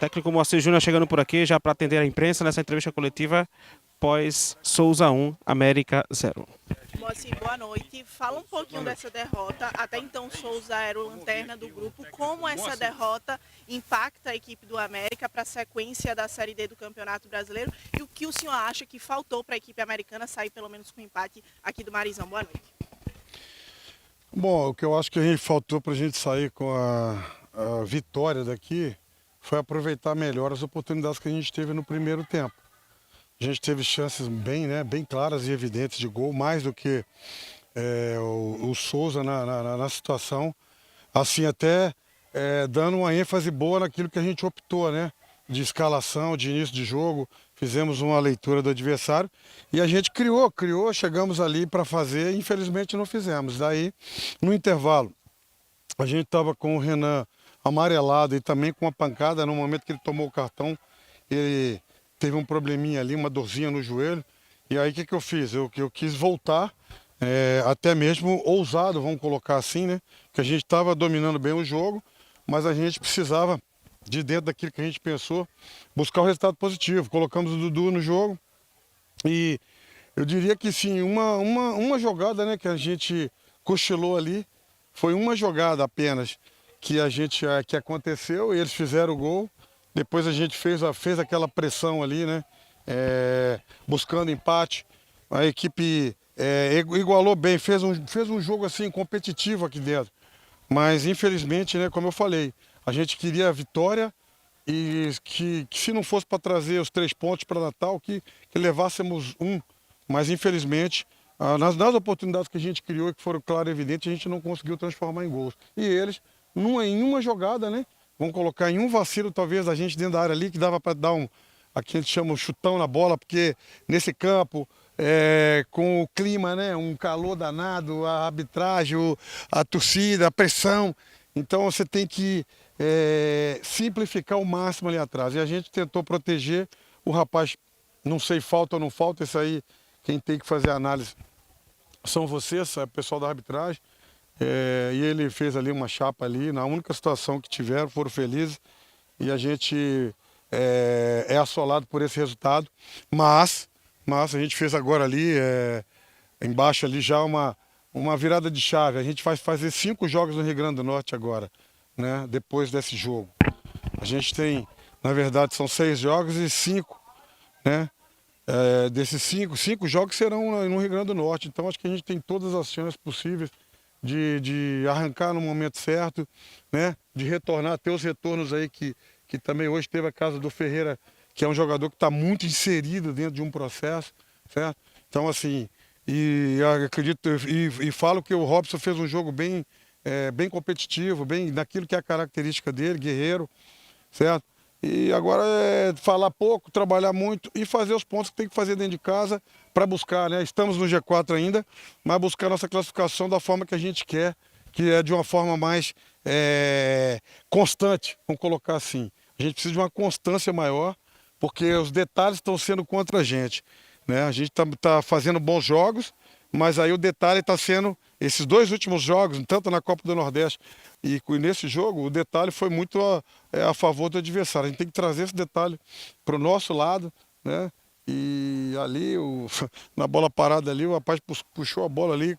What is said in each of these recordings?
Técnico Moacir Júnior chegando por aqui já para atender a imprensa nessa entrevista coletiva pós Souza 1, América 0. Moacir, boa noite. Fala um pouquinho dessa derrota. Até então, Souza era o lanterna do grupo. Como essa derrota impacta a equipe do América para a sequência da Série D do Campeonato Brasileiro? E o que o senhor acha que faltou para a equipe americana sair pelo menos com empate aqui do Marizão? Boa noite. Bom, o que eu acho que a gente faltou para a gente sair com a vitória daqui foi aproveitar melhor as oportunidades que a gente teve no primeiro tempo. A gente teve chances bem claras e evidentes de gol, mais do que o Souza na situação. Assim, até dando uma ênfase boa naquilo que a gente optou, né? De escalação, de início de jogo. Fizemos uma leitura do adversário e a gente criou, chegamos ali para fazer, infelizmente não fizemos. Daí, no intervalo, a gente estava com o Renan amarelado e também com uma pancada. No momento que ele tomou o cartão, ele teve um probleminha ali, uma dorzinha no joelho. E aí o que eu fiz? Eu quis voltar, até mesmo ousado, vamos colocar assim, né? Porque a gente estava dominando bem o jogo, mas a gente precisava, de dentro daquilo que a gente pensou, buscar o resultado positivo. Colocamos o Dudu no jogo e eu diria que sim, uma jogada, né, que a gente cochilou ali, foi uma jogada apenas que aconteceu e eles fizeram o gol. Depois a gente fez aquela pressão ali, né, buscando empate. A equipe igualou bem, fez um jogo assim competitivo aqui dentro. Mas infelizmente, né, como eu falei, a gente queria a vitória e que se não fosse para trazer os 3 pontos para Natal, que levássemos um. Mas infelizmente, nas oportunidades que a gente criou e que foram claras e evidentes, a gente não conseguiu transformar em gols. E eles, em uma jogada, né, vão colocar em um vacilo talvez da gente dentro da área ali, que dava para dar aqui a gente chama um chutão na bola, porque nesse campo, com o clima, né, um calor danado, a arbitragem, a torcida, a pressão. Então você tem que simplificar o máximo ali atrás. E a gente tentou proteger o rapaz, não sei falta ou não falta, isso aí quem tem que fazer a análise são vocês, o pessoal da arbitragem. E ele fez ali uma chapa ali, na única situação que tiveram, foram felizes. E a gente é assolado por esse resultado. Mas a gente fez agora ali, embaixo ali já uma virada de chave. A gente vai fazer 5 jogos no Rio Grande do Norte agora, né? Depois desse jogo. A gente tem, na verdade, são 6 jogos e 5, né? Desses 5 jogos serão no Rio Grande do Norte. Então acho que a gente tem todas as chances possíveis de arrancar no momento certo, né? De retornar, ter os retornos aí que também hoje teve a casa do Ferreira, que é um jogador que está muito inserido dentro de um processo, certo? Então assim, e acredito e falo que o Robson fez um jogo bem competitivo, bem naquilo que é a característica dele, guerreiro, certo? E agora é falar pouco, trabalhar muito e fazer os pontos que tem que fazer dentro de casa para buscar, né? Estamos no G4 ainda, mas buscar nossa classificação da forma que a gente quer, que é de uma forma mais constante, vamos colocar assim. A gente precisa de uma constância maior, porque os detalhes estão sendo contra a gente, né? A gente tá fazendo bons jogos, mas aí o detalhe está sendo esses 2 últimos jogos, tanto na Copa do Nordeste e nesse jogo, o detalhe foi muito a favor do adversário. A gente tem que trazer esse detalhe para o nosso lado, né? E ali, na bola parada ali, o rapaz puxou a bola ali.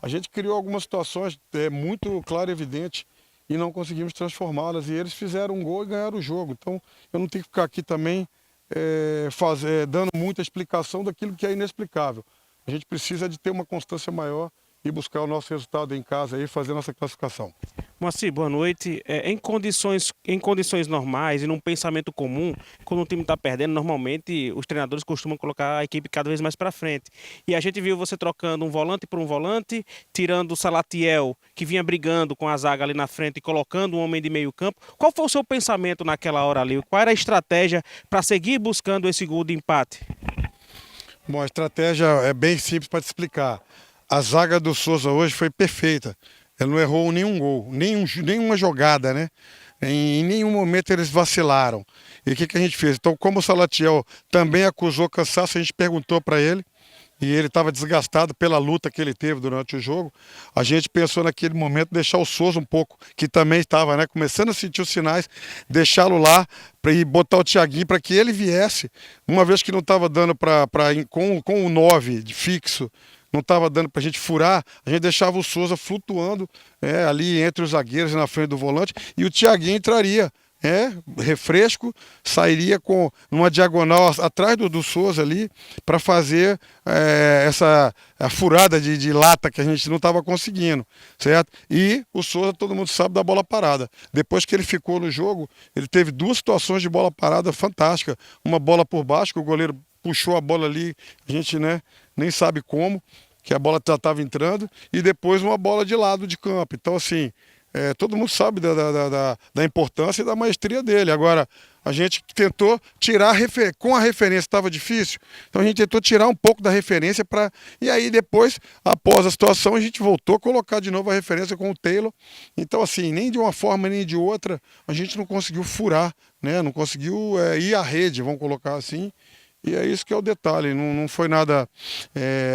A gente criou algumas situações muito claras e evidentes e não conseguimos transformá-las. E eles fizeram um gol e ganharam o jogo. Então, eu não tenho que ficar aqui também dando muita explicação daquilo que é inexplicável. A gente precisa de ter uma constância maior e buscar o nosso resultado em casa e fazer nossa classificação. Moacir, boa noite. Em condições normais e num pensamento comum, quando o time está perdendo, normalmente os treinadores costumam colocar a equipe cada vez mais para frente. E a gente viu você trocando um volante por um volante, tirando o Salatiel, que vinha brigando com a zaga ali na frente e colocando um homem de meio campo. Qual foi o seu pensamento naquela hora ali? Qual era a estratégia para seguir buscando esse gol de empate? Bom, a estratégia é bem simples para te explicar. A zaga do Souza hoje foi perfeita. Ele não errou nenhum gol, nenhuma jogada, né? Em nenhum momento eles vacilaram. E o que a gente fez? Então, como o Salatiel também acusou cansaço, a gente perguntou para ele, e ele estava desgastado pela luta que ele teve durante o jogo, a gente pensou naquele momento deixar o Souza um pouco, que também estava, né, começando a sentir os sinais, deixá-lo lá para ir botar o Thiaguinho para que ele viesse, uma vez que não estava dando com o 9 de fixo, não estava dando para a gente furar, a gente deixava o Souza flutuando ali entre os zagueiros e na frente do volante, e o Thiaguinho entraria. Refresco, sairia com numa diagonal atrás do Souza ali para fazer a furada de lata que a gente não estava conseguindo, certo? E o Souza, todo mundo sabe da bola parada. Depois que ele ficou no jogo, ele teve duas situações de bola parada fantástica. Uma bola por baixo, que o goleiro puxou a bola ali, a gente, né, nem sabe como, que a bola já estava entrando, e depois uma bola de lado de campo. Então, assim, todo mundo sabe da importância e da maestria dele. Agora, a gente tentou tirar, com a referência estava difícil, então a gente tentou tirar um pouco da referência e aí depois, após a situação, a gente voltou a colocar de novo a referência com o Taylor. Então, assim, nem de uma forma nem de outra, a gente não conseguiu furar, né? Não conseguiu ir à rede, vamos colocar assim. E é isso que é o detalhe, não foi nada.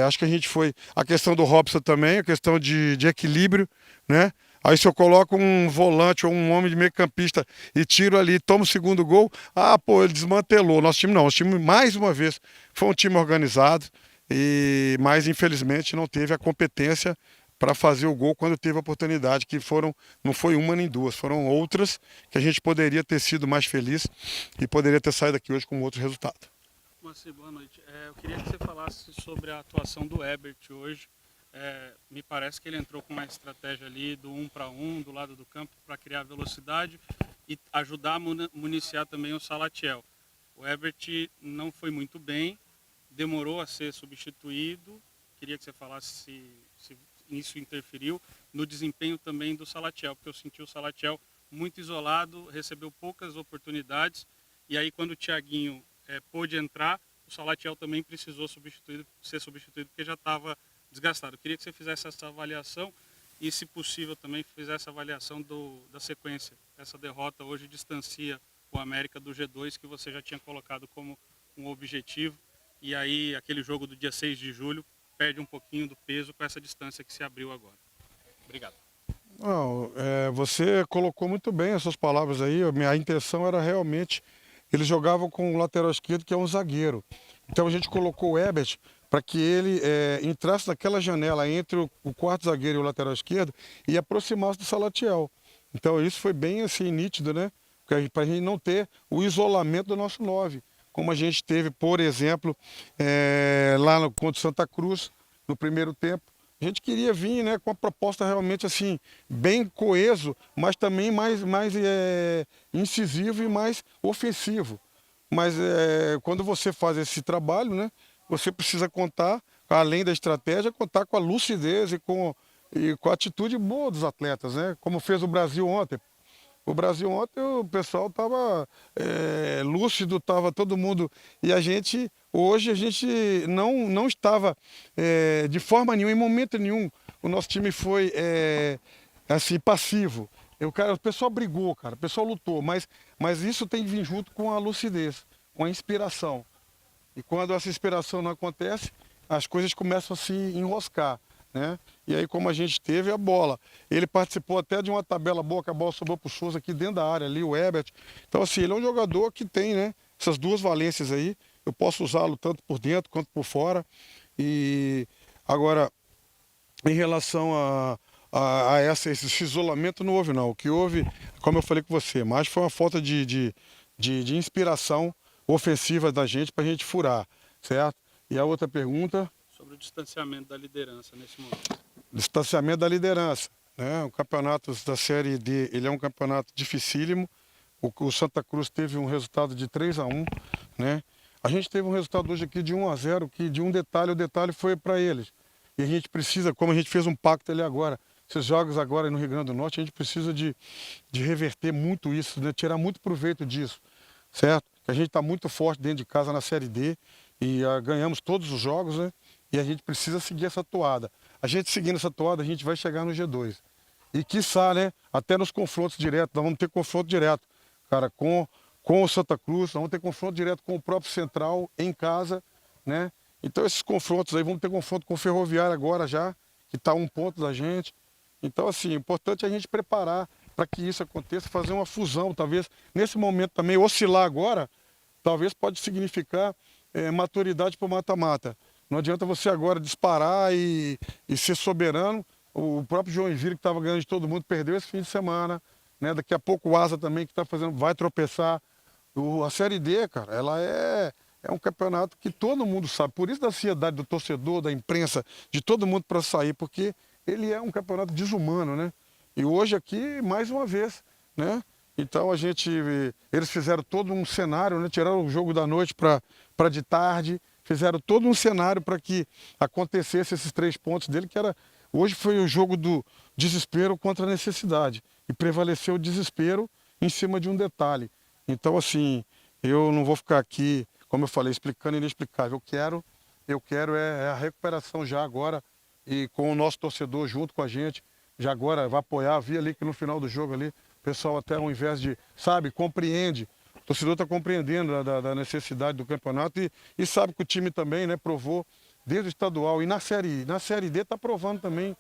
Acho que a gente foi. A questão do Robson também, a questão de equilíbrio, né? Aí se eu coloco um volante ou um homem de meio campista e tiro ali, toma o segundo gol, ele desmantelou. Nosso time não, nosso time, mais uma vez, foi um time organizado, mas infelizmente não teve a competência para fazer o gol quando teve a oportunidade, não foi uma nem duas, foram outras que a gente poderia ter sido mais feliz e poderia ter saído daqui hoje com outro resultado. Moacir, boa noite. Eu queria que você falasse sobre a atuação do Herbert hoje. Me parece que ele entrou com uma estratégia ali do 1 para 1, do lado do campo, para criar velocidade e ajudar a municiar também o Salatiel. O Herbert não foi muito bem, demorou a ser substituído. Queria que você falasse se isso interferiu no desempenho também do Salatiel, porque eu senti o Salatiel muito isolado, recebeu poucas oportunidades, e aí quando o Thiaguinho pôde entrar, o Salatiel também precisou ser substituído porque já estava desgastado. Eu queria que você fizesse essa avaliação e, se possível, também fizesse a avaliação da sequência. Essa derrota hoje distancia o América do G2, que você já tinha colocado como um objetivo, e aí aquele jogo do dia 6 de julho perde um pouquinho do peso com essa distância que se abriu agora. Obrigado. Não, você colocou muito bem as suas palavras aí. A intenção era realmente... Eles jogavam com o lateral esquerdo, que é um zagueiro. Então a gente colocou o Herbert para que ele entrasse naquela janela entre o quarto zagueiro e o lateral esquerdo e aproximasse do Salatiel. Então isso foi bem assim nítido, né? Para a gente não ter o isolamento do nosso 9, como a gente teve, por exemplo, lá contra o Santa Cruz, no primeiro tempo. A gente queria vir, né, com uma proposta realmente assim, bem coeso, mas também mais incisivo e mais ofensivo. Mas quando você faz esse trabalho, né, você precisa contar, além da estratégia, contar com a lucidez e com a atitude boa dos atletas, né? Como fez o Brasil ontem. O Brasil ontem, o pessoal estava lúcido, estava todo mundo. E hoje a gente não estava de forma nenhuma, em momento nenhum, o nosso time foi assim, passivo. O pessoal brigou, cara, o pessoal lutou, mas isso tem que vir junto com a lucidez, com a inspiração. E quando essa inspiração não acontece, as coisas começam a se enroscar, né? E aí, como a gente teve a bola, ele participou até de uma tabela boa, que a bola sobrou para o Souza aqui dentro da área, ali, o Herbert. Então, assim, ele é um jogador que tem, né, essas duas valências aí. Eu posso usá-lo tanto por dentro quanto por fora. E agora, em relação a esse isolamento, não houve, não. O que houve, como eu falei com você, mais foi uma falta de inspiração ofensiva da gente para a gente furar, certo? E a outra pergunta? Sobre o distanciamento da liderança nesse momento. Distanciamento da liderança, né? O campeonato da Série D, ele é um campeonato dificílimo. O Santa Cruz teve um resultado de 3-1, né? A gente teve um resultado hoje aqui de 1-0, que de o detalhe foi para eles. E a gente precisa, como a gente fez um pacto ali agora, esses jogos agora no Rio Grande do Norte, a gente precisa de reverter muito isso, né? Tirar muito proveito disso, certo? A gente está muito forte dentro de casa na Série D e ganhamos todos os jogos, né? E a gente precisa seguir essa toada. A gente seguindo essa toada, a gente vai chegar no G2. E quiçá, né? Até nos confrontos diretos, nós vamos ter confronto direto, cara, com o Santa Cruz, nós vamos ter confronto direto com o próprio Central em casa, né? Então esses confrontos aí, vamos ter confronto com o Ferroviário agora já, que está a 1 ponto da gente. Então, assim, o importante é a gente preparar para que isso aconteça, fazer uma fusão, talvez nesse momento também, oscilar agora, talvez pode significar maturidade para o mata-mata. Não adianta você agora disparar e ser soberano. O próprio Joinville, que estava ganhando de todo mundo, perdeu esse fim de semana. Né? Daqui a pouco o Asa também, que está fazendo, vai tropeçar. A Série D, cara, ela é um campeonato que todo mundo sabe. Por isso da ansiedade do torcedor, da imprensa, de todo mundo para sair, porque ele é um campeonato desumano, né? E hoje aqui, mais uma vez, né? Então eles fizeram todo um cenário, né? Tiraram o jogo da noite para de tarde, fizeram todo um cenário para que acontecesse esses 3 pontos dele, hoje foi o jogo do desespero contra a necessidade. E prevaleceu o desespero em cima de um detalhe. Então, assim, eu não vou ficar aqui, como eu falei, explicando inexplicável. Eu quero a recuperação já agora e com o nosso torcedor junto com a gente. Já agora vai apoiar, vi ali que no final do jogo ali, o pessoal até ao invés de, sabe, compreende. O torcedor está compreendendo da necessidade do campeonato e sabe que o time também, né, provou desde o estadual e na Série D está provando também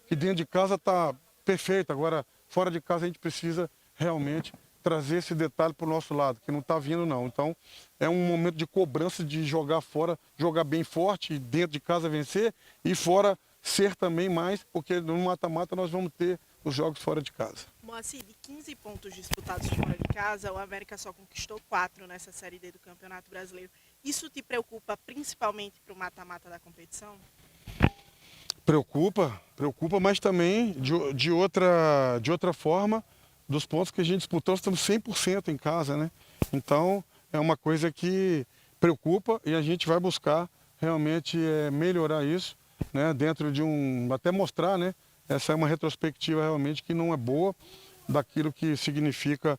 que dentro de casa está perfeito. Agora, fora de casa a gente precisa realmente trazer esse detalhe para o nosso lado, que não está vindo não. Então, é um momento de cobrança de jogar fora, jogar bem forte, e dentro de casa vencer, e fora ser também mais, porque no mata-mata nós vamos ter os jogos fora de casa. Moacir, de 15 pontos disputados fora de casa, o América só conquistou 4 nessa Série D do Campeonato Brasileiro. Isso te preocupa principalmente para o mata-mata da competição? Preocupa, mas também de outra forma, dos pontos que a gente disputou, nós estamos 100% em casa, né? Então, é uma coisa que preocupa e a gente vai buscar realmente melhorar isso, né? Dentro de até mostrar, né? Essa é uma retrospectiva realmente que não é boa daquilo que significa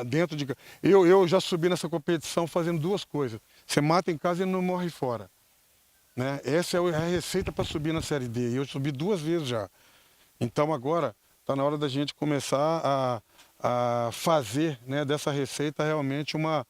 dentro de casa. Eu já subi nessa competição fazendo 2 coisas. Você mata em casa e não morre fora. Né? Essa é a receita para subir na Série D. Eu subi 2 vezes já. Então agora está na hora da gente começar a fazer, né, dessa receita realmente uma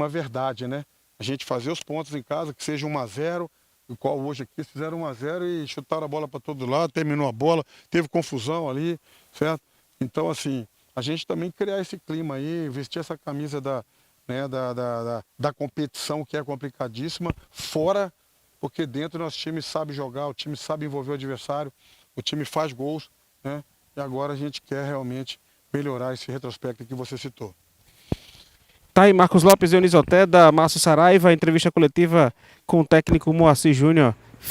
verdade. Né? A gente fazer os pontos em casa, que seja 1-0, o qual hoje aqui fizeram 1-0 e chutaram a bola para todo lado, terminou a bola, teve confusão ali, certo? Então, assim, a gente também criar esse clima aí, vestir essa camisa da competição, que é complicadíssima, fora, porque dentro nosso time sabe jogar, o time sabe envolver o adversário, o time faz gols, né? E agora a gente quer realmente melhorar esse retrospecto que você citou. Tá aí Marcos Lopes e Dionísio Oté, da Márcio Saraiva, entrevista coletiva com o técnico Moacir Júnior.